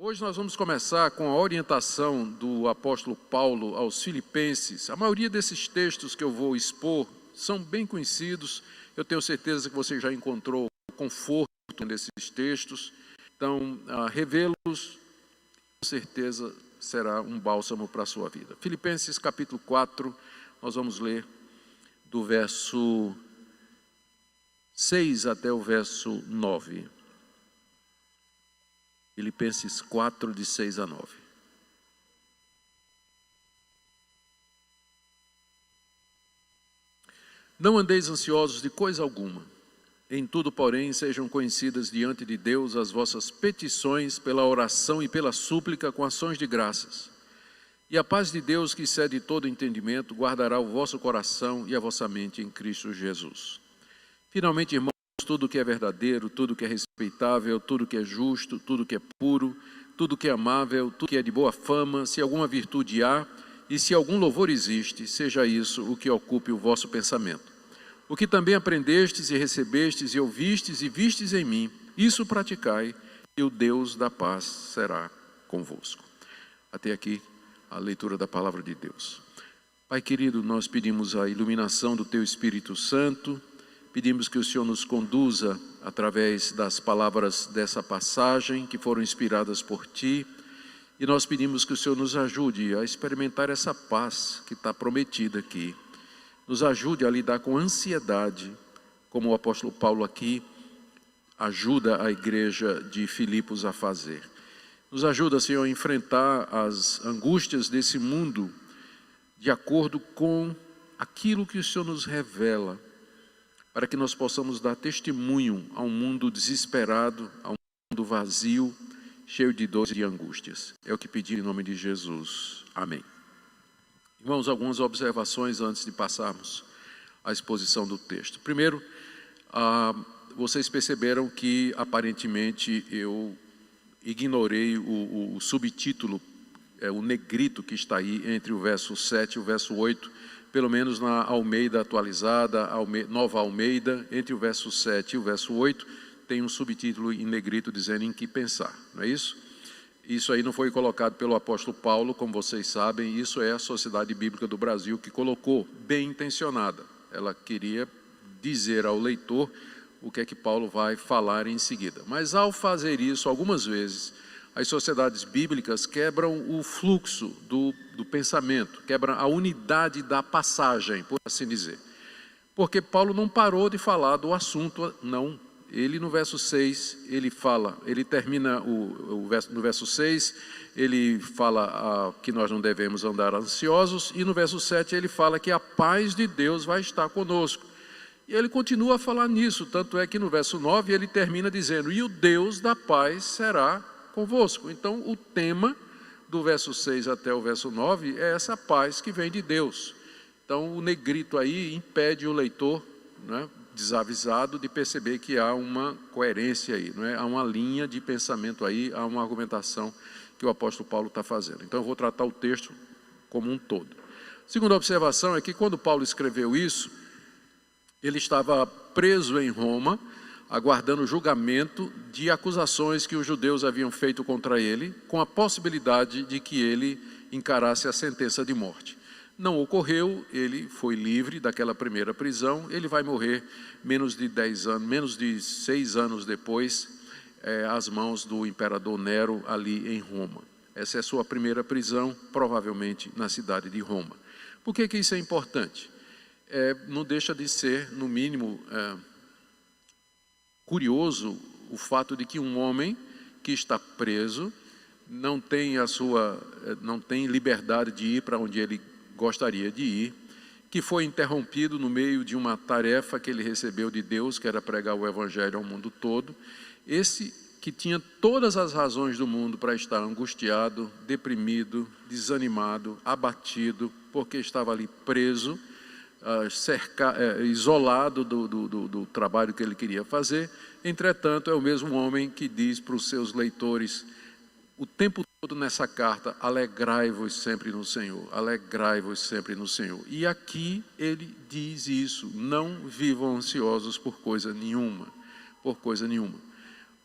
Hoje nós vamos começar com a orientação do apóstolo Paulo aos Filipenses. A maioria desses textos que eu vou expor são bem conhecidos. Eu tenho certeza que você já encontrou conforto nesses textos. Então, revê-los, com certeza, será um bálsamo para a sua vida. Filipenses capítulo 4, nós vamos ler do verso 6 até o verso 9. Filipenses 4, de 6 a 9. Não andeis ansiosos de coisa alguma. Em tudo, porém, sejam conhecidas diante de Deus as vossas petições pela oração e pela súplica com ações de graças. E a paz de Deus, que excede todo entendimento, guardará o vosso coração e a vossa mente em Cristo Jesus. Finalmente, irmãos, tudo que é verdadeiro, tudo que é respeitável, tudo que é justo, tudo que é puro, tudo que é amável, tudo que é de boa fama, se alguma virtude há e se algum louvor existe, seja isso o que ocupe o vosso pensamento. O que também aprendestes e recebestes e ouvistes e vistes em mim, isso praticai, e o Deus da paz será convosco. Até aqui a leitura da palavra de Deus. Pai querido, nós pedimos a iluminação do Teu Espírito Santo. Pedimos que o Senhor nos conduza através das palavras dessa passagem que foram inspiradas por Ti. E nós pedimos que o Senhor nos ajude a experimentar essa paz que está prometida aqui. Nos ajude a lidar com ansiedade, como o apóstolo Paulo aqui ajuda a igreja de Filipos a fazer. Nos ajuda, Senhor, a enfrentar as angústias desse mundo de acordo com aquilo que o Senhor nos revela, para que nós possamos dar testemunho a um mundo desesperado, a um mundo vazio, cheio de dores e angústias. É o que pedi em nome de Jesus. Amém. Irmãos, algumas observações antes de passarmos à exposição do texto. Primeiro, vocês perceberam que aparentemente eu ignorei o subtítulo, o negrito que está aí entre o verso 7 e o verso 8, pelo menos na Almeida atualizada, Nova Almeida, entre o verso 7 e o verso 8, tem um subtítulo em negrito dizendo em que pensar, não é isso? Isso aí não foi colocado pelo apóstolo Paulo, como vocês sabem, isso é a Sociedade Bíblica do Brasil que colocou, bem intencionada. Ela queria dizer ao leitor o que é que Paulo vai falar em seguida. Mas ao fazer isso, algumas vezes, as sociedades bíblicas quebram o fluxo do pensamento, quebram a unidade da passagem, por assim dizer. Porque Paulo não parou de falar do assunto, não. Ele no verso 6, ele termina no verso 6, ele fala que nós não devemos andar ansiosos, e no verso 7 ele fala que a paz de Deus vai estar conosco. E ele continua a falar nisso, tanto é que no verso 9 ele termina dizendo, e o Deus da paz será convosco. Então o tema do verso 6 até o verso 9 é essa paz que vem de Deus. Então o negrito aí impede o leitor, né, desavisado, de perceber que há uma coerência aí, não é? Há uma linha de pensamento aí, há uma argumentação que o apóstolo Paulo está fazendo. Então eu vou tratar o texto como um todo. Segunda observação é que quando Paulo escreveu isso, ele estava preso em Roma, aguardando julgamento de acusações que os judeus haviam feito contra ele, com a possibilidade de que ele encarasse a sentença de morte. Não ocorreu, ele foi livre daquela primeira prisão, ele vai morrer menos de 6 anos depois, às mãos do imperador Nero ali em Roma. Essa é a sua primeira prisão, provavelmente na cidade de Roma. Por que isso é importante? Não deixa de ser, no mínimo, curioso o fato de que um homem que está preso não tem liberdade de ir para onde ele gostaria de ir, que foi interrompido no meio de uma tarefa que ele recebeu de Deus, que era pregar o evangelho ao mundo todo. Esse que tinha todas as razões do mundo para estar angustiado, deprimido, desanimado, abatido, porque estava ali preso, isolado do trabalho que ele queria fazer. Entretanto, é o mesmo homem que diz para os seus leitores o tempo todo nessa carta, alegrai-vos sempre no Senhor, alegrai-vos sempre no Senhor. E aqui ele diz isso, não vivam ansiosos por coisa nenhuma,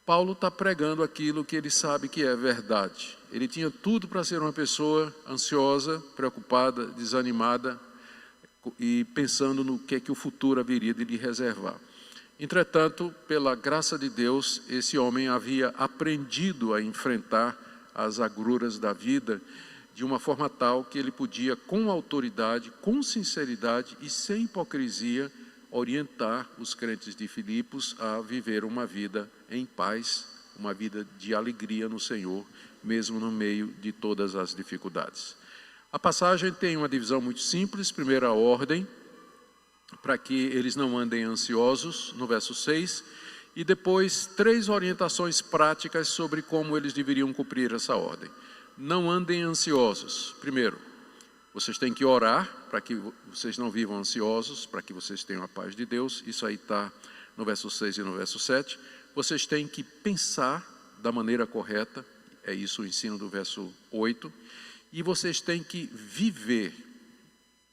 Paulo está pregando aquilo que ele sabe que é verdade. Ele tinha tudo para ser uma pessoa ansiosa, preocupada, desanimada e pensando no que é que o futuro haveria de lhe reservar. Entretanto, pela graça de Deus, esse homem havia aprendido a enfrentar as agruras da vida de uma forma tal que ele podia, com autoridade, com sinceridade e sem hipocrisia, orientar os crentes de Filipos a viver uma vida em paz, uma vida de alegria no Senhor, mesmo no meio de todas as dificuldades. A passagem tem uma divisão muito simples. Primeira ordem, para que eles não andem ansiosos, no verso 6, e depois 3 orientações práticas sobre como eles deveriam cumprir essa ordem. Não andem ansiosos. Primeiro, vocês têm que orar para que vocês não vivam ansiosos, para que vocês tenham a paz de Deus. Isso aí está no verso 6 e no verso 7. Vocês têm que pensar da maneira correta, é isso o ensino do verso 8. E vocês têm que viver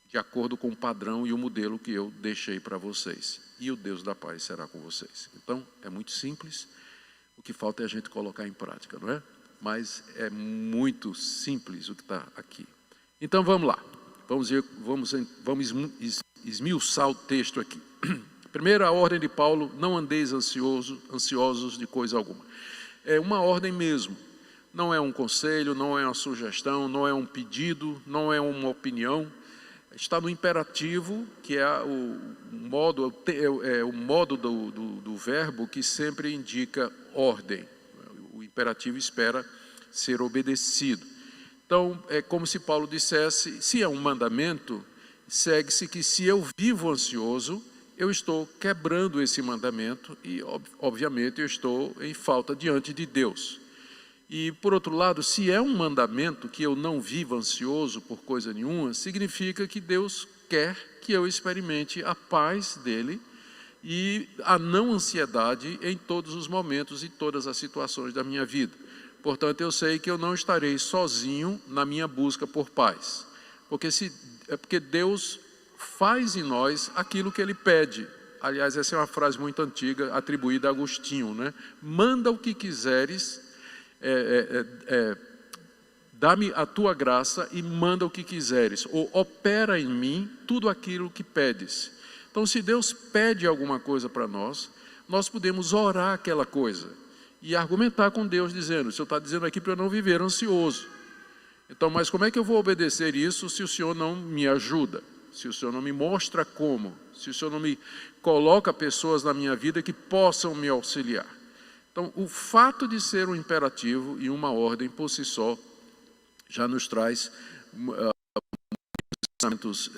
de acordo com o padrão e o modelo que eu deixei para vocês. E o Deus da paz será com vocês. Então, é muito simples. O que falta é a gente colocar em prática, não é? Mas é muito simples o que está aqui. Então, vamos lá. Vamos esmiuçar o texto aqui. Primeira ordem de Paulo: não andeis ansiosos de coisa alguma. É uma ordem mesmo. Não é um conselho, não é uma sugestão, não é um pedido, não é uma opinião. Está no imperativo, que é o modo do verbo que sempre indica ordem. O imperativo espera ser obedecido. Então, é como se Paulo dissesse, se é um mandamento, segue-se que se eu vivo ansioso, eu estou quebrando esse mandamento e, obviamente, eu estou em falta diante de Deus. E, por outro lado, se é um mandamento que eu não vivo ansioso por coisa nenhuma, significa que Deus quer que eu experimente a paz dele e a não ansiedade em todos os momentos e todas as situações da minha vida. Portanto, eu sei que eu não estarei sozinho na minha busca por paz. Porque Deus faz em nós aquilo que Ele pede. Aliás, essa é uma frase muito antiga, atribuída a Agostinho, né? Manda o que quiseres, dá-me a tua graça e manda o que quiseres, ou opera em mim tudo aquilo que pedes. Então, se Deus pede alguma coisa para nós, nós podemos orar aquela coisa e argumentar com Deus, dizendo: o Senhor está dizendo aqui para eu não viver ansioso. Então, mas como é que eu vou obedecer isso se o Senhor não me ajuda? Se o Senhor não me mostra como? Se o Senhor não me coloca pessoas na minha vida que possam me auxiliar? Então, o fato de ser um imperativo e uma ordem por si só já nos traz pensamentos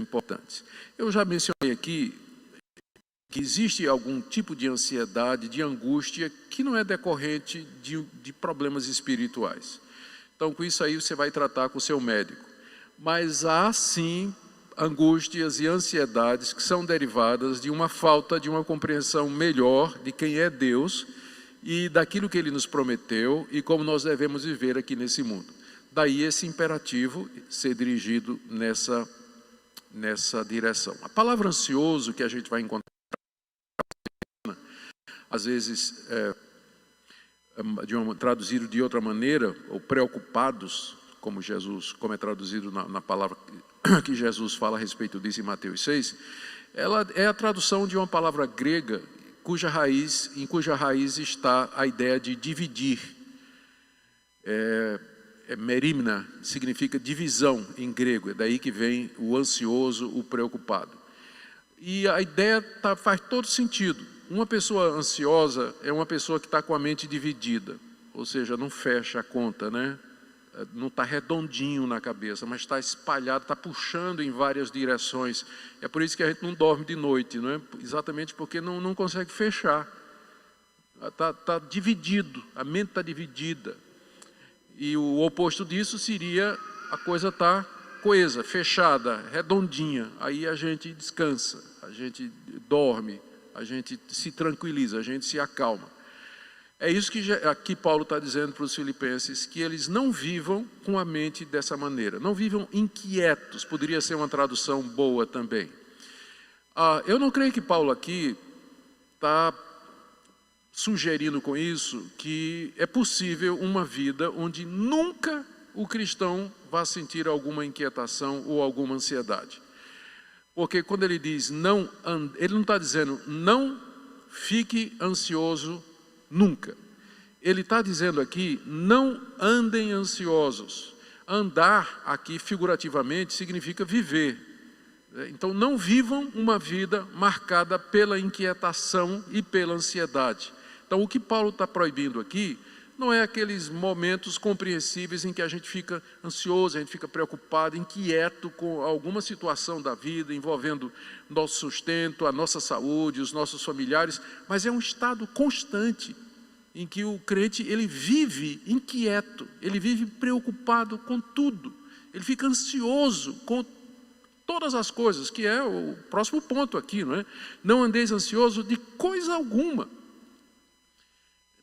importantes. Eu já mencionei aqui que existe algum tipo de ansiedade, de angústia, que não é decorrente de problemas espirituais. Então, com isso aí, você vai tratar com o seu médico. Mas há, sim, angústias e ansiedades que são derivadas de uma falta de uma compreensão melhor de quem é Deus e daquilo que Ele nos prometeu e como nós devemos viver aqui nesse mundo. Daí esse imperativo ser dirigido nessa direção. A palavra ansioso que a gente vai encontrar, às vezes traduzido de outra maneira, ou preocupados, como é traduzido na palavra que Jesus fala a respeito disso em Mateus 6, ela é a tradução de uma palavra grega em cuja raiz está a ideia de dividir. Merimna significa divisão em grego, é daí que vem o ansioso, o preocupado. E a ideia faz todo sentido. Uma pessoa ansiosa é uma pessoa que está com a mente dividida, ou seja, não fecha a conta, né? Não está redondinho na cabeça, mas está espalhado, está puxando em várias direções. É por isso que a gente não dorme de noite, não é? Exatamente porque não consegue fechar. Está dividido, a mente está dividida. E o oposto disso seria a coisa estar coesa, fechada, redondinha. Aí a gente descansa, a gente dorme, a gente se tranquiliza, a gente se acalma. É isso que aqui Paulo está dizendo para os filipenses, que eles não vivam com a mente dessa maneira, não vivam inquietos, poderia ser uma tradução boa também. Eu não creio que Paulo aqui está sugerindo com isso que é possível uma vida onde nunca o cristão vai sentir alguma inquietação ou alguma ansiedade. Porque quando ele diz não, ele não está dizendo não fique ansioso nunca. Ele está dizendo aqui, não andem ansiosos. Andar aqui figurativamente significa viver. Então não vivam uma vida marcada pela inquietação e pela ansiedade. Então o que Paulo está proibindo aqui não é aqueles momentos compreensíveis em que a gente fica ansioso, a gente fica preocupado, inquieto com alguma situação da vida envolvendo nosso sustento, a nossa saúde, os nossos familiares, mas é um estado constante em que o crente ele vive inquieto, ele vive preocupado com tudo, ele fica ansioso com todas as coisas, que é o próximo ponto aqui, não é? Não andeis ansioso de coisa alguma.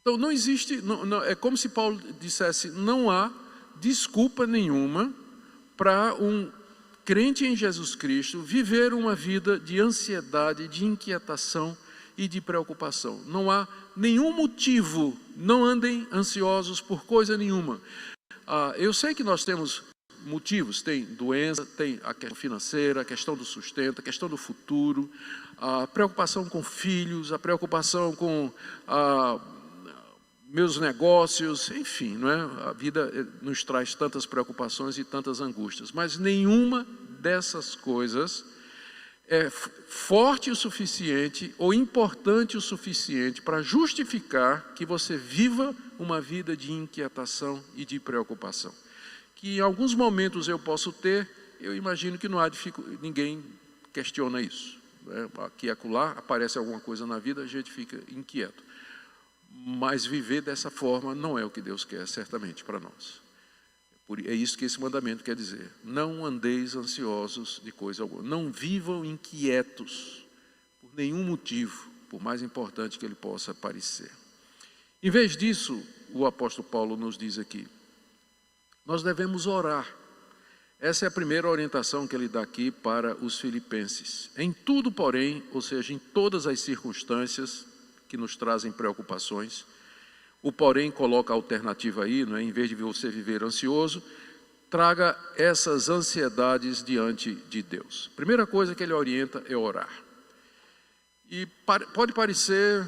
Então não existe, é como se Paulo dissesse, não há desculpa nenhuma para um crente em Jesus Cristo viver uma vida de ansiedade, de inquietação e de preocupação. Não há nenhum motivo, não andem ansiosos por coisa nenhuma. Eu sei que nós temos motivos, tem doença, tem a questão financeira, a questão do sustento, a questão do futuro, a preocupação com filhos, a preocupação com meus negócios, enfim, não é? A vida nos traz tantas preocupações e tantas angústias, mas nenhuma dessas coisas é forte o suficiente ou importante o suficiente para justificar que você viva uma vida de inquietação e de preocupação. Que em alguns momentos eu posso ter, eu imagino que não há ninguém questiona isso. Né? Aqui e acolá aparece alguma coisa na vida, a gente fica inquieto. Mas viver dessa forma não é o que Deus quer, certamente, para nós. É isso que esse mandamento quer dizer. Não andeis ansiosos de coisa alguma. Não vivam inquietos por nenhum motivo, por mais importante que ele possa parecer. Em vez disso, o apóstolo Paulo nos diz aqui, nós devemos orar. Essa é a primeira orientação que ele dá aqui para os filipenses. Em tudo, porém, ou seja, em todas as circunstâncias que nos trazem preocupações, o porém coloca a alternativa aí, não é? Em vez de você viver ansioso, traga essas ansiedades diante de Deus. Primeira coisa que ele orienta é orar. E pode parecer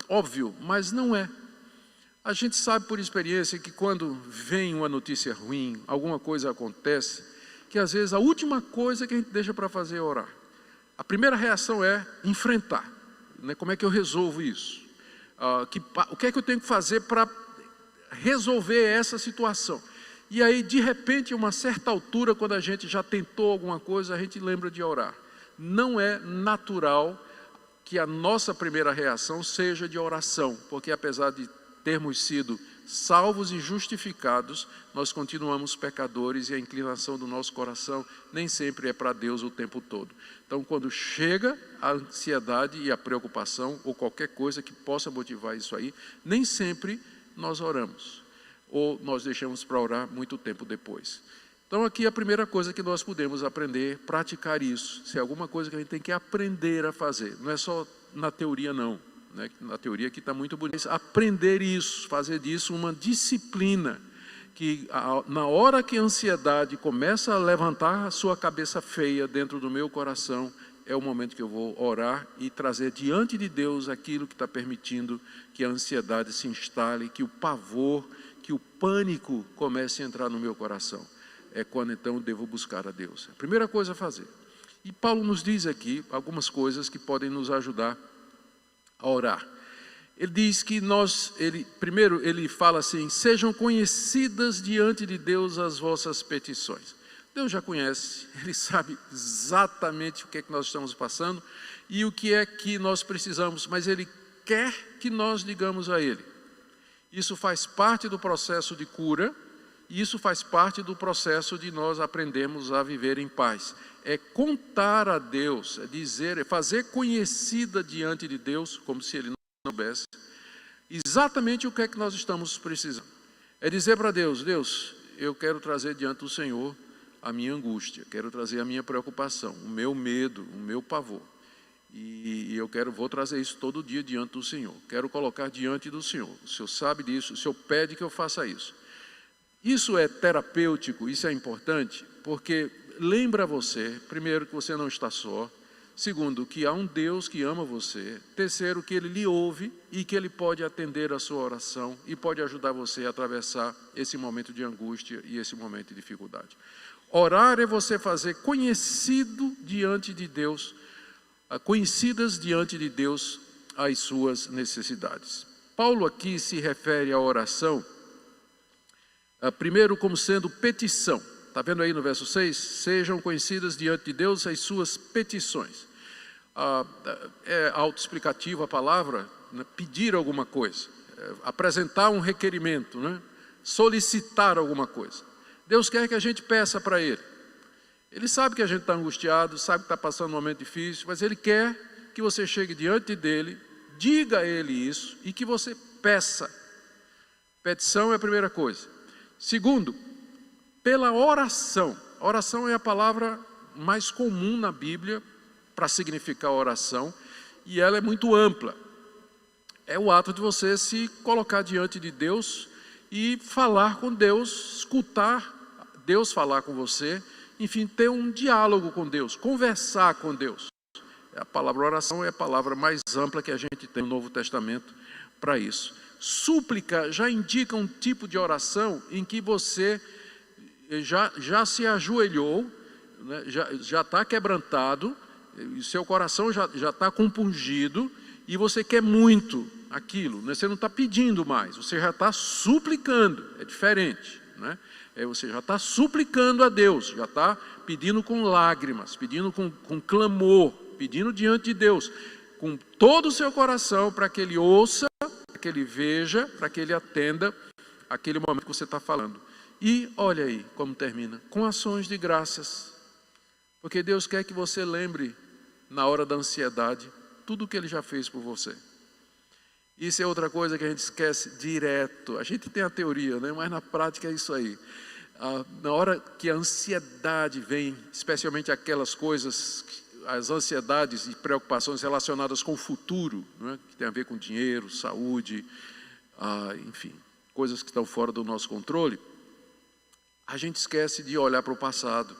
óbvio, mas não é. A gente sabe por experiência que quando vem uma notícia ruim, alguma coisa acontece, que às vezes a última coisa que a gente deixa para fazer é orar. A primeira reação é enfrentar. Né? Como é que eu resolvo isso? O que é que eu tenho que fazer para resolver essa situação? E aí, de repente, a uma certa altura, quando a gente já tentou alguma coisa, a gente lembra de orar. Não é natural que a nossa primeira reação seja de oração, porque apesar de termos sido salvos e justificados, nós continuamos pecadores e a inclinação do nosso coração nem sempre é para Deus o tempo todo. Então, quando chega a ansiedade e a preocupação, ou qualquer coisa que possa motivar isso aí, nem sempre nós oramos, ou nós deixamos para orar muito tempo depois. Então, aqui a primeira coisa que nós podemos aprender, praticar isso, se é alguma coisa que a gente tem que aprender a fazer, não é só na teoria não. Né? Na teoria aqui está muito bonito. Aprender isso, fazer disso uma disciplina, que na hora que a ansiedade começa a levantar a sua cabeça feia dentro do meu coração, é o momento que eu vou orar e trazer diante de Deus aquilo que está permitindo que a ansiedade se instale, que o pavor, que o pânico comece a entrar no meu coração. É quando então eu devo buscar a Deus. A primeira coisa a fazer. E Paulo nos diz aqui algumas coisas que podem nos ajudar a orar. Ele diz que primeiro ele fala assim, sejam conhecidas diante de Deus as vossas petições. Deus já conhece, Ele sabe exatamente o que é que nós estamos passando e o que é que nós precisamos, mas Ele quer que nós digamos a Ele. Isso faz parte do processo de cura, e isso faz parte do processo de nós aprendermos a viver em paz. É contar a Deus, é dizer, é fazer conhecida diante de Deus, como se Ele não soubesse, exatamente o que é que nós estamos precisando. É dizer para Deus, Deus, eu quero trazer diante do Senhor a minha angústia, quero trazer a minha preocupação, o meu medo, o meu pavor. E eu vou trazer isso todo dia diante do Senhor. Quero colocar diante do Senhor. O Senhor sabe disso, o Senhor pede que eu faça isso. Isso é terapêutico, isso é importante, porque lembra você, primeiro, que você não está só. Segundo, que há um Deus que ama você. Terceiro, que Ele lhe ouve e que Ele pode atender a sua oração e pode ajudar você a atravessar esse momento de angústia e esse momento de dificuldade. Orar é você fazer conhecidas diante de Deus as suas necessidades. Paulo aqui se refere à oração, primeiro como sendo petição. Está vendo aí no verso 6? Sejam conhecidas diante de Deus as suas petições. É autoexplicativa a palavra, né? Pedir alguma coisa, apresentar um requerimento, né? Solicitar alguma coisa. Deus quer que a gente peça para Ele. Ele sabe que a gente está angustiado, sabe que está passando um momento difícil, mas Ele quer que você chegue diante dEle, diga a Ele isso e que você peça. Petição é a primeira coisa. Segundo, pela oração. Oração é a palavra mais comum na Bíblia para significar oração, e ela é muito ampla. É o ato de você se colocar diante de Deus e falar com Deus, escutar Deus falar com você, enfim, ter um diálogo com Deus, conversar com Deus. A palavra oração é a palavra mais ampla que a gente tem no Novo Testamento para isso. Súplica já indica um tipo de oração em que você já se ajoelhou, né, já está quebrantado, seu coração já está compungido e você quer muito aquilo, né? Você não está pedindo mais, você já está suplicando, é diferente, né? Você já está suplicando a Deus, já está pedindo com lágrimas, pedindo com clamor, pedindo diante de Deus, com todo o seu coração, para que Ele ouça, para que Ele veja, para que Ele atenda aquele momento que você está falando. E olha aí como termina, com ações de graças, porque Deus quer que você lembre, na hora da ansiedade, tudo o que Ele já fez por você. Isso é outra coisa que a gente esquece direto. A gente tem a teoria, né? Mas na prática é isso aí. Na hora que a ansiedade vem, especialmente aquelas coisas, as ansiedades e preocupações relacionadas com o futuro, né? Que tem a ver com dinheiro, saúde, enfim, coisas que estão fora do nosso controle, a gente esquece de olhar para o passado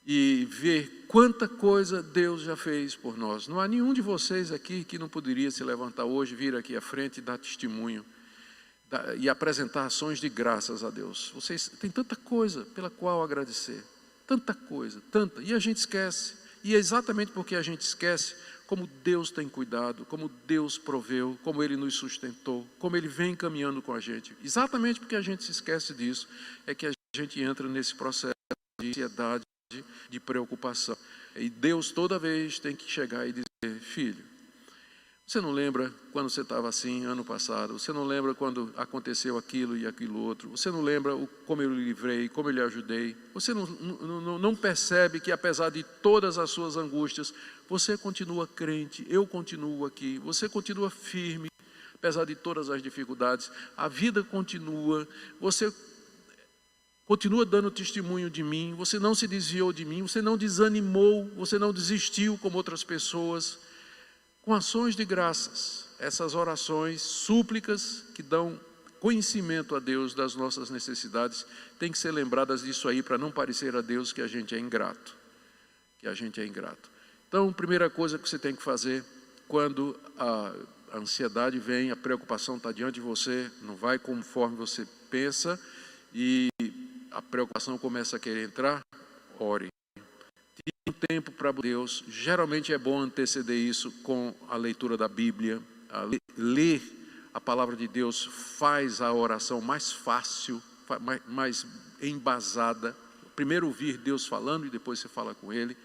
e ver quanta coisa Deus já fez por nós. Não há nenhum de vocês aqui que não poderia se levantar hoje, vir aqui à frente e dar testemunho e apresentar ações de graças a Deus. Vocês têm tanta coisa pela qual agradecer, tanta coisa, tanta, e a gente esquece. E é exatamente porque a gente esquece como Deus tem cuidado, como Deus proveu, como Ele nos sustentou, como Ele vem caminhando com a gente. Exatamente porque a gente se esquece disso, é que a gente entra nesse processo de ansiedade, de preocupação. E Deus toda vez tem que chegar e dizer: filho, você não lembra quando você estava assim ano passado? Você não lembra quando aconteceu aquilo e aquilo outro? Você não lembra como eu lhe livrei, como eu lhe ajudei? Você não percebe que apesar de todas as suas angústias, você continua crente, eu continuo aqui, você continua firme, apesar de todas as dificuldades, a vida continua, você continua dando testemunho de mim, você não se desviou de mim, você não desanimou, você não desistiu como outras pessoas. Com ações de graças, essas orações, súplicas que dão conhecimento a Deus das nossas necessidades, tem que ser lembradas disso aí para não parecer a Deus que a gente é ingrato. Então, a primeira coisa que você tem que fazer quando a ansiedade vem, a preocupação está diante de você, não vai conforme você pensa e a preocupação começa a querer entrar, ore. Um tempo para Deus. Geralmente é bom anteceder isso com a leitura da Bíblia. Ler a palavra de Deus faz a oração mais fácil, mais embasada. Primeiro ouvir Deus falando e depois você fala com Ele.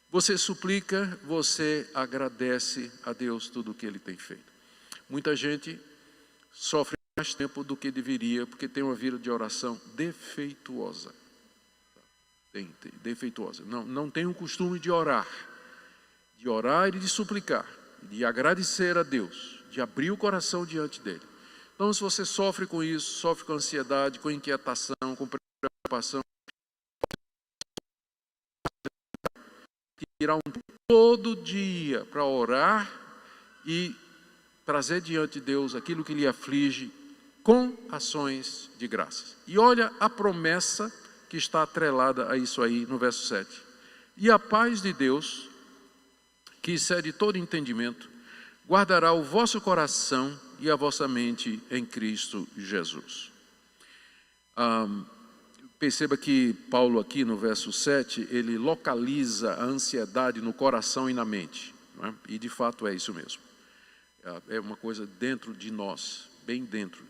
Você suplica, você agradece a Deus tudo o que Ele tem feito. Muita gente sofre mais tempo do que deveria porque tem uma vida de oração defeituosa. Defeituosa. Não tem o costume de orar e de suplicar, de agradecer a Deus, de abrir o coração diante dele. Então, se você sofre com isso, sofre com ansiedade, com inquietação, com preocupação, irá todo dia para orar e trazer diante de Deus aquilo que lhe aflige com ações de graças. E olha a promessa que está atrelada a isso aí no verso 7. E a paz de Deus, que excede todo entendimento, guardará o vosso coração e a vossa mente em Cristo Jesus. Perceba que Paulo aqui no verso 7, ele localiza a ansiedade no coração e na mente. Não é? E de fato é isso mesmo. É uma coisa dentro de nós, bem dentro,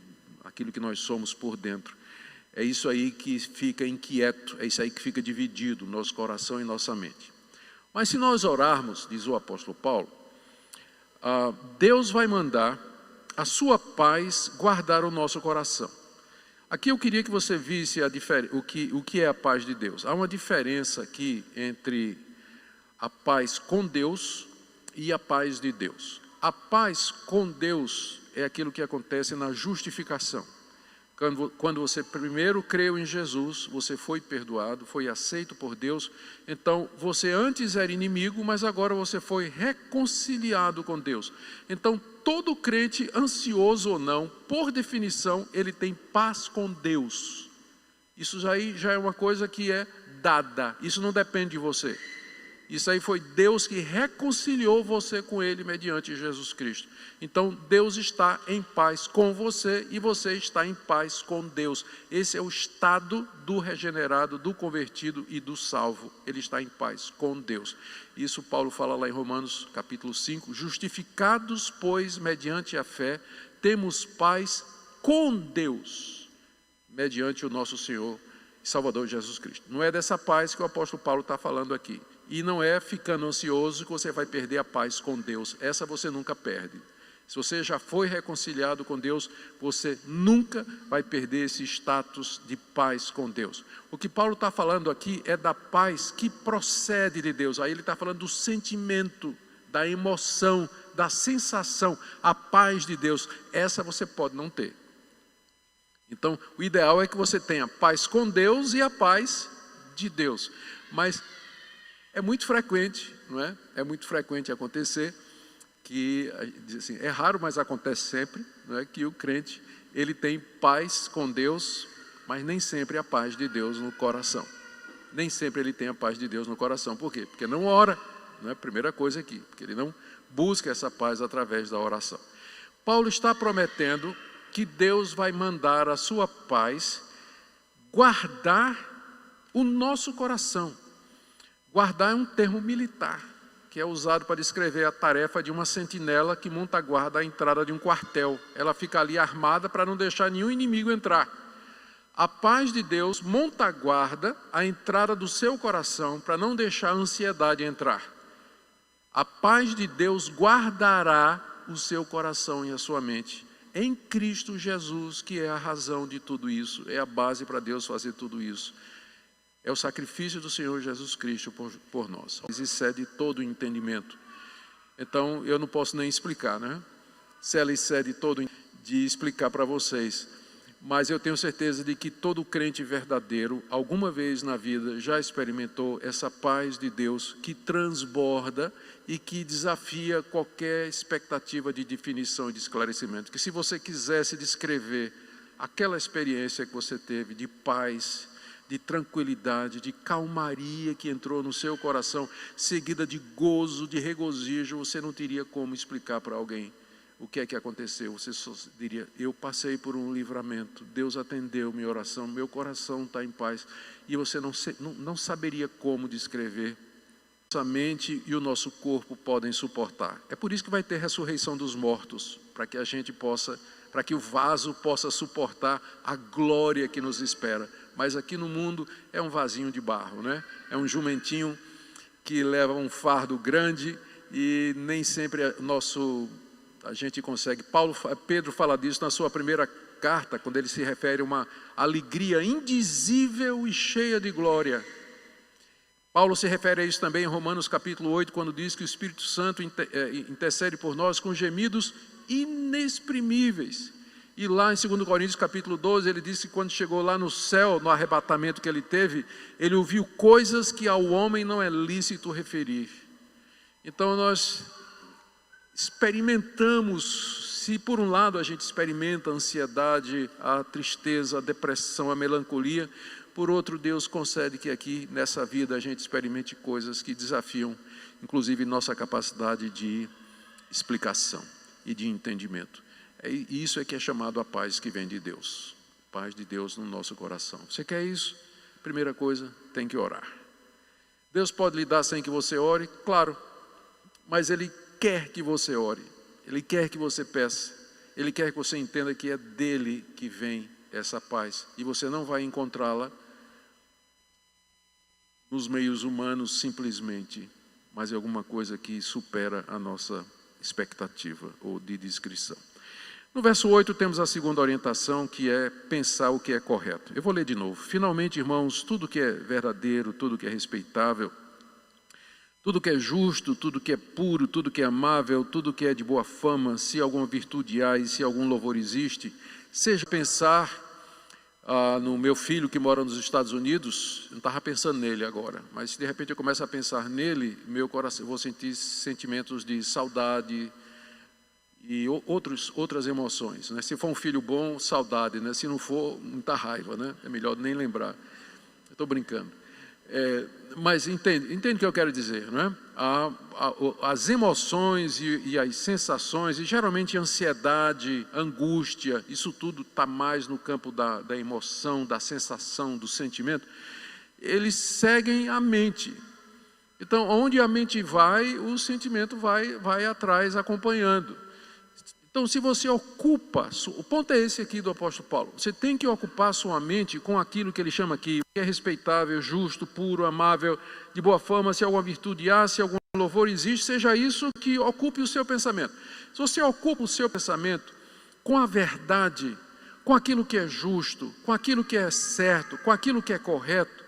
aquilo que nós somos por dentro. É isso aí que fica inquieto, é isso aí que fica dividido, nosso coração e nossa mente. Mas se nós orarmos, diz o apóstolo Paulo, Deus vai mandar a sua paz guardar o nosso coração. Aqui eu queria que você visse o que é a paz de Deus. Há uma diferença aqui entre a paz com Deus e a paz de Deus. A paz com Deus é aquilo que acontece na justificação. Quando você primeiro creu em Jesus, você foi perdoado, foi aceito por Deus. Então, você antes era inimigo, mas agora você foi reconciliado com Deus. Então, todo crente, ansioso ou não, por definição, ele tem paz com Deus. Isso aí já é uma coisa que é dada, isso não depende de você. Isso aí foi Deus que reconciliou você com Ele mediante Jesus Cristo. Então Deus está em paz com você e você está em paz com Deus. Esse é o estado do regenerado, do convertido e do salvo. Ele está em paz com Deus. Isso Paulo fala lá em Romanos capítulo 5. Justificados, pois, mediante a fé, temos paz com Deus, mediante o nosso Senhor e Salvador Jesus Cristo. Não é dessa paz que o apóstolo Paulo está falando aqui. E não é ficando ansioso que você vai perder a paz com Deus. Essa você nunca perde. Se você já foi reconciliado com Deus, você nunca vai perder esse status de paz com Deus. O que Paulo está falando aqui é da paz que procede de Deus. Aí ele está falando do sentimento, da emoção, da sensação. A paz de Deus, essa você pode não ter. Então, o ideal é que você tenha paz com Deus e a paz de Deus. Mas é muito frequente, não é? É muito frequente acontecer que, assim, é raro, mas acontece sempre, não é? Que o crente, ele tem paz com Deus, mas nem sempre a paz de Deus no coração. Nem sempre ele tem a paz de Deus no coração. Por quê? Porque não ora, não é? Primeira coisa aqui, porque ele não busca essa paz através da oração. Paulo está prometendo que Deus vai mandar a sua paz guardar o nosso coração. Guardar é um termo militar, que é usado para descrever a tarefa de uma sentinela que monta a guarda à entrada de um quartel. Ela fica ali armada para não deixar nenhum inimigo entrar. A paz de Deus monta a guarda à entrada do seu coração para não deixar a ansiedade entrar. A paz de Deus guardará o seu coração e a sua mente em Cristo Jesus, que é a razão de tudo isso, é a base para Deus fazer tudo isso. É o sacrifício do Senhor Jesus Cristo por nós. Excede todo o entendimento. Então, eu não posso nem explicar, né? Se ela excede todo de explicar para vocês. Mas eu tenho certeza de que todo crente verdadeiro, alguma vez na vida, já experimentou essa paz de Deus que transborda e que desafia qualquer expectativa de definição e de esclarecimento. Que se você quisesse descrever aquela experiência que você teve de paz, de tranquilidade, de calmaria que entrou no seu coração, seguida de gozo, de regozijo, você não teria como explicar para alguém o que é que aconteceu. Você só diria: eu passei por um livramento, Deus atendeu minha oração, meu coração está em paz. E você não saberia como descrever. Nossa mente e o nosso corpo podem suportar. É por isso que vai ter ressurreição dos mortos, para que a gente possa, para que o vaso possa suportar a glória que nos espera. Mas aqui no mundo é um vasinho de barro, né? É um jumentinho que leva um fardo grande e nem sempre a gente consegue. Pedro fala disso na sua primeira carta, quando ele se refere a uma alegria indizível e cheia de glória. Paulo se refere a isso também em Romanos capítulo 8, quando diz que o Espírito Santo intercede por nós com gemidos inexprimíveis. E lá em 2 Coríntios capítulo 12, ele disse que quando chegou lá no céu, no arrebatamento que ele teve, ele ouviu coisas que ao homem não é lícito referir. Então nós experimentamos, se por um lado a gente experimenta a ansiedade, a tristeza, a depressão, a melancolia, por outro, Deus concede que aqui nessa vida a gente experimente coisas que desafiam, inclusive, nossa capacidade de explicação e de entendimento. E isso é que é chamado a paz que vem de Deus. Paz de Deus no nosso coração. Você quer isso? Primeira coisa, tem que orar. Deus pode lhe dar sem que você ore? Claro. Mas Ele quer que você ore. Ele quer que você peça. Ele quer que você entenda que é dele que vem essa paz. E você não vai encontrá-la nos meios humanos simplesmente, mas é alguma coisa que supera a nossa expectativa ou de descrição. No verso 8 temos a segunda orientação, que é pensar o que é correto. Eu vou ler de novo. Finalmente, irmãos, tudo que é verdadeiro, tudo que é respeitável, tudo que é justo, tudo que é puro, tudo que é amável, tudo que é de boa fama, se alguma virtude há e se algum louvor existe, seja pensar no meu filho que mora nos Estados Unidos. Eu não estava pensando nele agora, mas se de repente eu começo a pensar nele, meu coração, eu vou sentir sentimentos de saudade e outras emoções, né? Se for um filho bom, saudade, né? Se não for, muita raiva, né? É melhor nem lembrar. Eu estou brincando. Mas entende o que eu quero dizer, não é? As emoções e as sensações, e geralmente ansiedade, angústia, isso tudo está mais no campo da emoção, da sensação, do sentimento. Eles seguem a mente. Então, onde a mente vai, o sentimento vai atrás, acompanhando. Então, se você ocupa, o ponto é esse aqui do apóstolo Paulo, você tem que ocupar sua mente com aquilo que ele chama aqui, que é respeitável, justo, puro, amável, de boa fama, se alguma virtude há, se algum louvor existe, seja isso que ocupe o seu pensamento. Se você ocupa o seu pensamento com a verdade, com aquilo que é justo, com aquilo que é certo, com aquilo que é correto,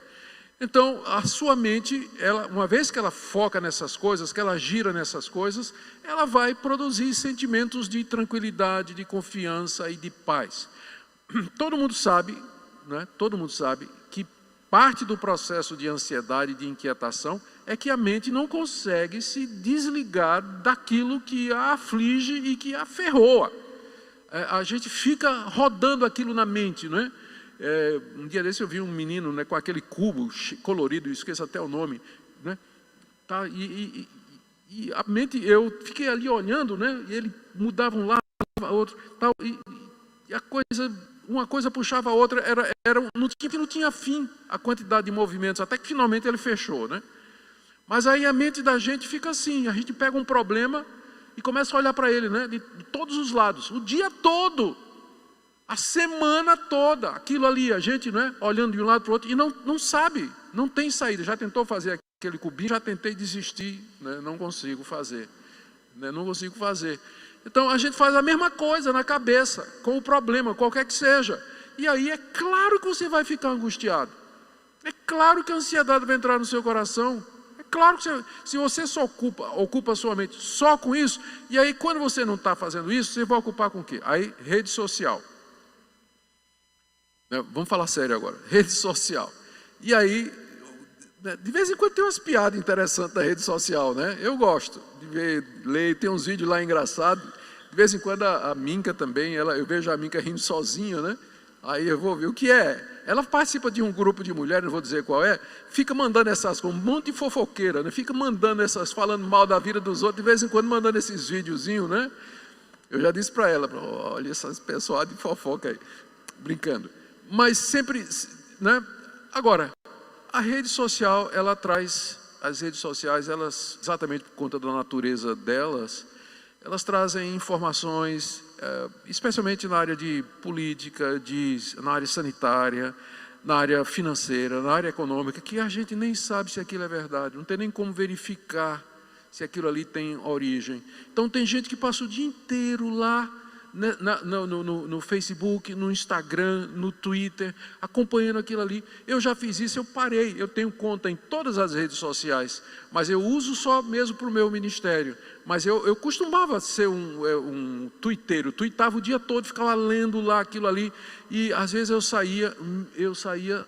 então a sua mente, uma vez que ela foca nessas coisas, que ela gira nessas coisas, ela vai produzir sentimentos de tranquilidade, de confiança e de paz. Todo mundo sabe, né? Todo mundo sabe que parte do processo de ansiedade e de inquietação é que a mente não consegue se desligar daquilo que a aflige e que a ferroa. A gente fica rodando aquilo na mente, não é? Um dia desse eu vi um menino, né, com aquele cubo colorido, esqueço até o nome, né? Tá, e a mente, eu fiquei ali olhando, né, e ele mudava um lado, outro, tal, e a coisa, uma coisa puxava a outra, não tinha fim a quantidade de movimentos, até que finalmente ele fechou, né? Mas aí a mente da gente fica assim, a gente pega um problema e começa a olhar para ele, né, de todos os lados, o dia todo, a semana toda, aquilo ali, a gente, né, olhando de um lado para o outro, e não sabe, não tem saída. Já tentou fazer aquele cubinho, já tentei desistir, né, não consigo fazer, né, não consigo fazer. Então a gente faz a mesma coisa na cabeça, com o problema, qualquer que seja, e aí é claro que você vai ficar angustiado, é claro que a ansiedade vai entrar no seu coração, é claro que se você só ocupa a sua mente só com isso, e aí quando você não está fazendo isso, você vai ocupar com o quê? Aí, rede social. Vamos falar sério agora, rede social. E aí, de vez em quando tem umas piadas interessantes da rede social, né? Eu gosto de ver, ler, tem uns vídeos lá engraçados. De vez em quando a Minka também, eu vejo a Minka rindo sozinha, né? Aí eu vou ver o que é. Ela participa de um grupo de mulheres, não vou dizer qual é, fica mandando essas coisas, um monte de fofoqueira, né? Fica mandando falando mal da vida dos outros, de vez em quando mandando esses videozinhos, né? Eu já disse para ela, olha essas pessoal de fofoca aí, brincando. Mas sempre, né? Agora, a rede social, as redes sociais, elas, exatamente por conta da natureza delas, elas trazem informações, especialmente na área de política, na área sanitária, na área financeira, na área econômica, que a gente nem sabe se aquilo é verdade, não tem nem como verificar se aquilo ali tem origem. Então tem gente que passa o dia inteiro lá, no Facebook, no Instagram, no Twitter, acompanhando aquilo ali. Eu já fiz isso, eu parei. Eu tenho conta em todas as redes sociais, mas eu uso só mesmo para o meu ministério. Mas eu costumava ser um tuiteiro, tuitava o dia todo, ficava lendo lá aquilo ali, e às vezes eu saía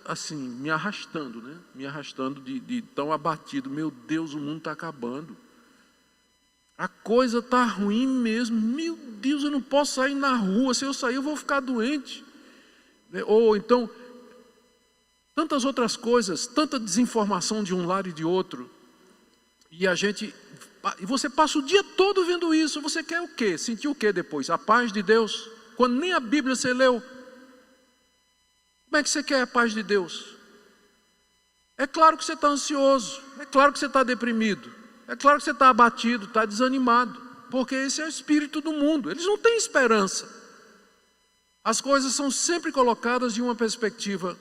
assim, me arrastando, né? Me arrastando de tão abatido. Meu Deus, o mundo está acabando. A coisa está ruim mesmo. Meu Deus, eu não posso sair na rua. Se eu sair, eu vou ficar doente. Ou então, tantas outras coisas, tanta desinformação de um lado e de outro. E você passa o dia todo vendo isso. Você quer o quê? Sentir o quê depois? A paz de Deus? Quando nem a Bíblia você leu. Como é que você quer a paz de Deus? É claro que você está ansioso. É claro que você está deprimido. É claro que você está abatido, está desanimado, porque esse é o espírito do mundo. Eles não têm esperança. As coisas são sempre colocadas de uma perspectiva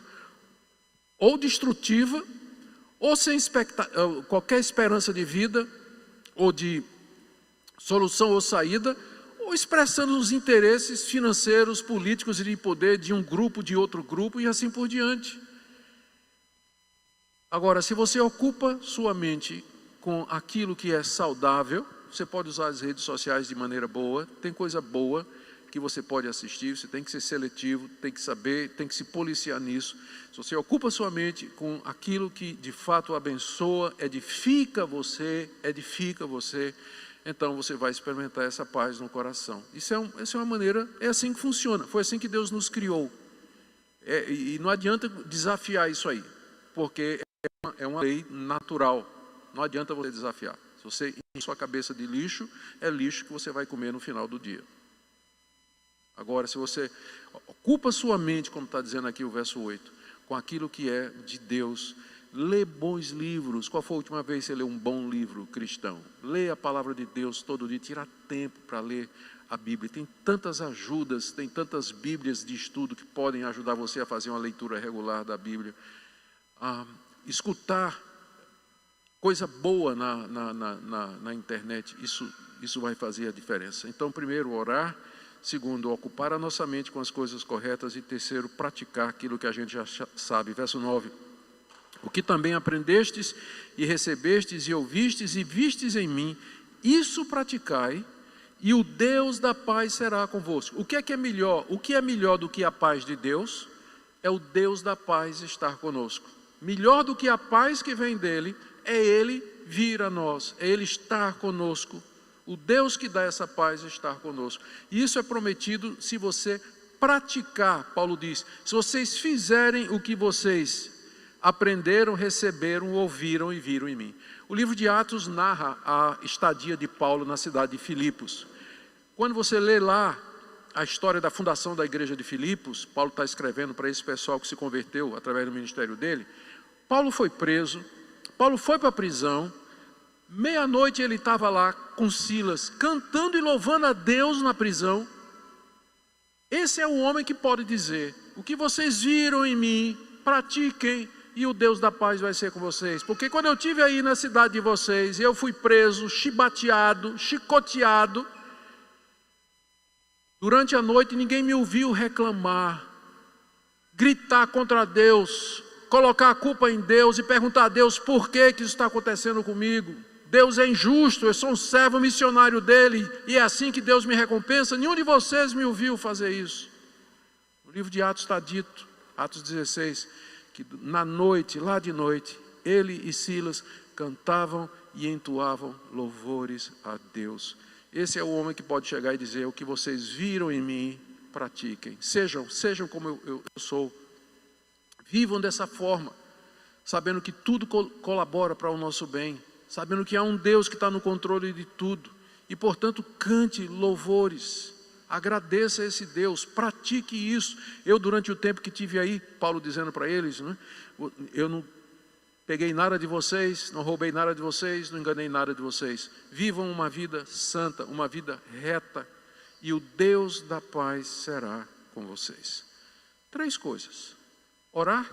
ou destrutiva, ou sem qualquer esperança de vida, ou de solução ou saída, ou expressando os interesses financeiros, políticos e de poder de um grupo, de outro grupo, e assim por diante. Agora, se você ocupa sua mente com aquilo que é saudável, você pode usar as redes sociais de maneira boa, tem coisa boa que você pode assistir, você tem que ser seletivo, tem que saber, tem que se policiar nisso. Se você ocupa sua mente com aquilo que de fato abençoa, edifica você, então você vai experimentar essa paz no coração. Essa é uma maneira, é assim que funciona, foi assim que Deus nos criou. E não adianta desafiar isso aí, porque é uma lei natural. Não adianta você desafiar. Se você enche sua cabeça de lixo, é lixo que você vai comer no final do dia. Agora, se você ocupa sua mente, como está dizendo aqui o verso 8, com aquilo que é de Deus, lê bons livros. Qual foi a última vez que você leu um bom livro cristão? Lê a palavra de Deus todo dia, tira tempo para ler a Bíblia. Tem tantas ajudas, tem tantas Bíblias de estudo que podem ajudar você a fazer uma leitura regular da Bíblia. Escutar coisa boa na internet, isso vai fazer a diferença. Então, primeiro, orar. Segundo, ocupar a nossa mente com as coisas corretas. E terceiro, praticar aquilo que a gente já sabe. Verso 9. O que também aprendestes e recebestes e ouvistes e vistes em mim, isso praticai, e o Deus da paz será convosco. O que é melhor? O que é melhor do que a paz de Deus? É o Deus da paz estar conosco. Melhor do que a paz que vem dele, é Ele vir a nós, é Ele estar conosco. O Deus que dá essa paz estar conosco. E isso é prometido se você praticar, Paulo diz, se vocês fizerem o que vocês aprenderam, receberam, ouviram e viram em mim. O livro de Atos narra a estadia de Paulo na cidade de Filipos. Quando você lê lá a história da fundação da igreja de Filipos, Paulo está escrevendo para esse pessoal que se converteu através do ministério dele. Paulo foi preso, Paulo foi para a prisão, meia-noite ele estava lá com Silas, cantando e louvando a Deus na prisão. Esse é o homem que pode dizer, o que vocês viram em mim, pratiquem, e o Deus da paz vai ser com vocês. Porque quando eu estive aí na cidade de vocês, eu fui preso, chibateado, chicoteado, durante a noite ninguém me ouviu reclamar, gritar contra Deus, colocar a culpa em Deus e perguntar a Deus por que isso está acontecendo comigo. Deus é injusto, eu sou um servo missionário dele e é assim que Deus me recompensa. Nenhum de vocês me ouviu fazer isso. No livro de Atos está dito, Atos 16, que na noite, lá de noite, ele e Silas cantavam e entoavam louvores a Deus. Esse é o homem que pode chegar e dizer, o que vocês viram em mim, pratiquem. Sejam como eu sou. Vivam dessa forma, sabendo que tudo colabora para o nosso bem, sabendo que há um Deus que está no controle de tudo, e portanto cante louvores, agradeça a esse Deus, pratique isso. Eu durante o tempo que tive aí, Paulo dizendo para eles, né, eu não peguei nada de vocês, não roubei nada de vocês, não enganei nada de vocês. Vivam uma vida santa, uma vida reta, e o Deus da paz será com vocês. 3 coisas. Orar,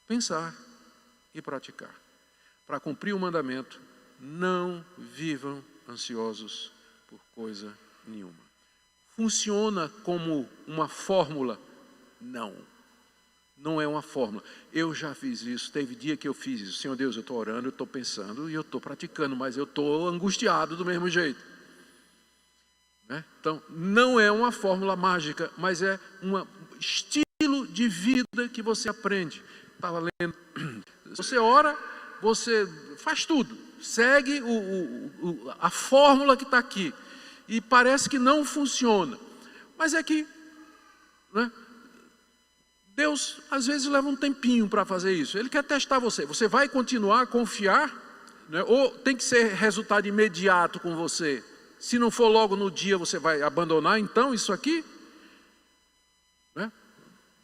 pensar e praticar. Para cumprir o mandamento, não vivam ansiosos por coisa nenhuma. funciona como uma fórmula? Não. Não é uma fórmula. Eu já fiz isso, teve dia que eu fiz isso. Senhor Deus, eu estou orando, eu estou pensando e eu estou praticando, mas eu estou angustiado do mesmo jeito. Né? Então, não é uma fórmula mágica, mas é um estilo de vida que você aprende. Estava lendo. Você ora, você faz tudo. Segue a fórmula que está aqui. E parece que não funciona. Mas é que... né? Deus, às vezes, leva um tempinho para fazer isso. Ele quer testar você. Você vai continuar a confiar? Né? Ou tem que ser resultado imediato com você? Se não for logo no dia, você vai abandonar, então, isso aqui? Né?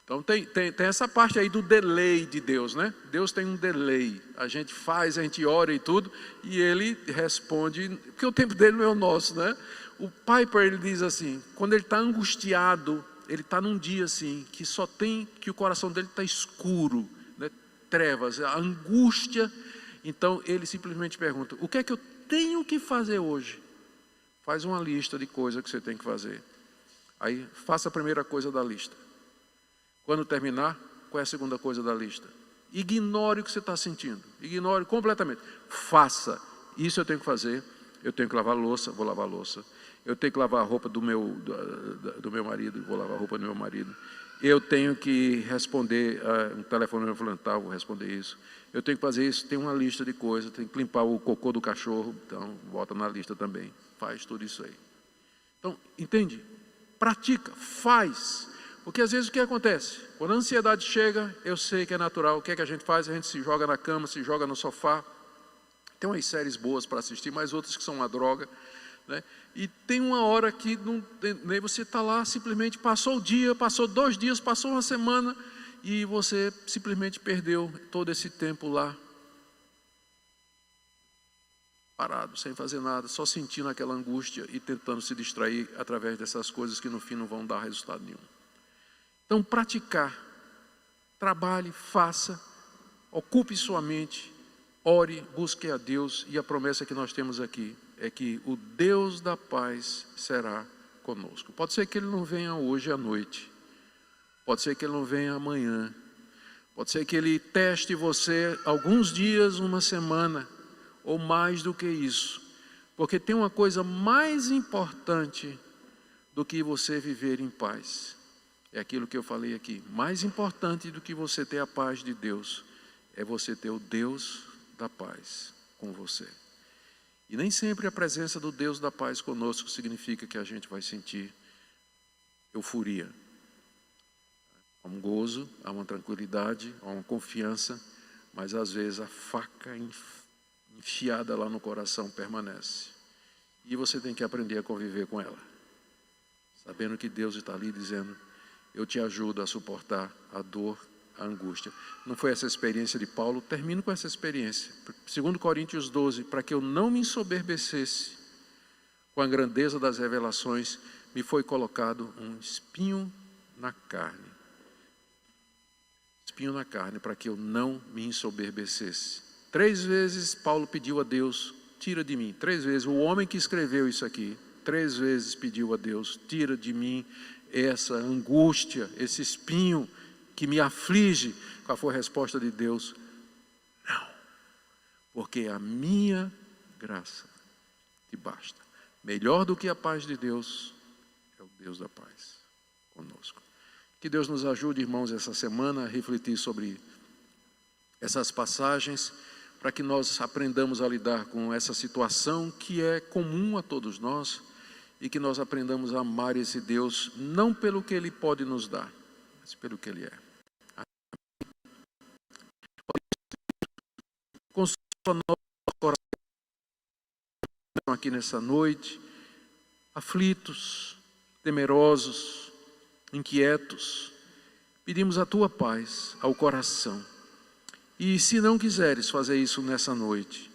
Então, tem essa parte aí do delay de Deus, né? Deus tem um delay. A gente faz, a gente ora e tudo, e Ele responde, porque o tempo dele não é o nosso, né? O Piper, ele diz assim, quando ele está angustiado, ele está num dia assim, que só tem, que o coração dele está escuro, né? Trevas, a angústia. Então ele simplesmente pergunta, o que é que eu tenho que fazer hoje? Faz uma lista de coisas que você tem que fazer. Aí faça a primeira coisa da lista. Quando terminar, qual é a segunda coisa da lista? Ignore o que você está sentindo, ignore completamente. Faça, isso eu tenho que fazer. Eu tenho que lavar a louça, vou lavar a louça. Eu tenho que lavar a roupa do meu marido, vou lavar a roupa do meu marido. Eu tenho que responder um telefone falando, tá, vou responder isso. Eu tenho que fazer isso, tem uma lista de coisas, tem que limpar o cocô do cachorro, então bota na lista também. Faz tudo isso aí. Então, entende? Pratica, faz. Porque às vezes o que acontece? Quando a ansiedade chega, eu sei que é natural. O que é que a gente faz? A gente se joga na cama, se joga no sofá. Tem umas séries boas para assistir, mas outras que são uma droga. Né? E tem uma hora que nem você está lá, simplesmente passou o dia, passou 2 dias, passou uma semana e você simplesmente perdeu todo esse tempo lá, parado, sem fazer nada, só sentindo aquela angústia e tentando se distrair através dessas coisas que no fim não vão dar resultado nenhum. Então praticar, trabalhe, faça, ocupe sua mente, ore, busque a Deus, e a promessa que nós temos aqui é que o Deus da paz será conosco. Pode ser que Ele não venha hoje à noite, pode ser que Ele não venha amanhã, pode ser que Ele teste você alguns dias, uma semana, ou mais do que isso, porque tem uma coisa mais importante do que você viver em paz. É aquilo que eu falei aqui, mais importante do que você ter a paz de Deus, é você ter o Deus da paz com você. E nem sempre a presença do Deus da paz conosco significa que a gente vai sentir euforia. Há um gozo, há uma tranquilidade, há uma confiança, mas às vezes a faca enfiada lá no coração permanece. E você tem que aprender a conviver com ela, sabendo que Deus está ali dizendo, eu te ajudo a suportar a dor, a angústia. Não foi essa a experiência de Paulo? Termino com essa experiência. 2 Coríntios 12, para que eu não me ensoberbecesse com a grandeza das revelações, me foi colocado um espinho na carne. Espinho na carne, para que eu não me ensoberbecesse. 3 vezes Paulo pediu a Deus, tira de mim. 3 vezes, o homem que escreveu isso aqui, 3 vezes pediu a Deus, tira de mim essa angústia, esse espinho que me aflige. Qual foi a resposta de Deus? Não, porque a minha graça te basta. Melhor do que a paz de Deus é o Deus da paz conosco. Que Deus nos ajude, irmãos, essa semana a refletir sobre essas passagens, para que nós aprendamos a lidar com essa situação que é comum a todos nós, e que nós aprendamos a amar esse Deus, não pelo que Ele pode nos dar, mas pelo que Ele é. Consola nosso coração aqui nessa noite, aflitos, temerosos, inquietos. Pedimos a Tua paz ao coração. E se não quiseres fazer isso nessa noite,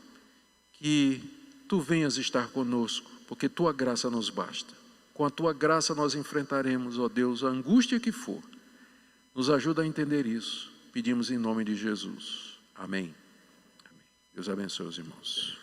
que Tu venhas estar conosco, porque Tua graça nos basta. Com a Tua graça nós enfrentaremos, ó Deus, a angústia que for. Nos ajuda a entender isso. Pedimos em nome de Jesus. Amém. Deus abençoe os irmãos.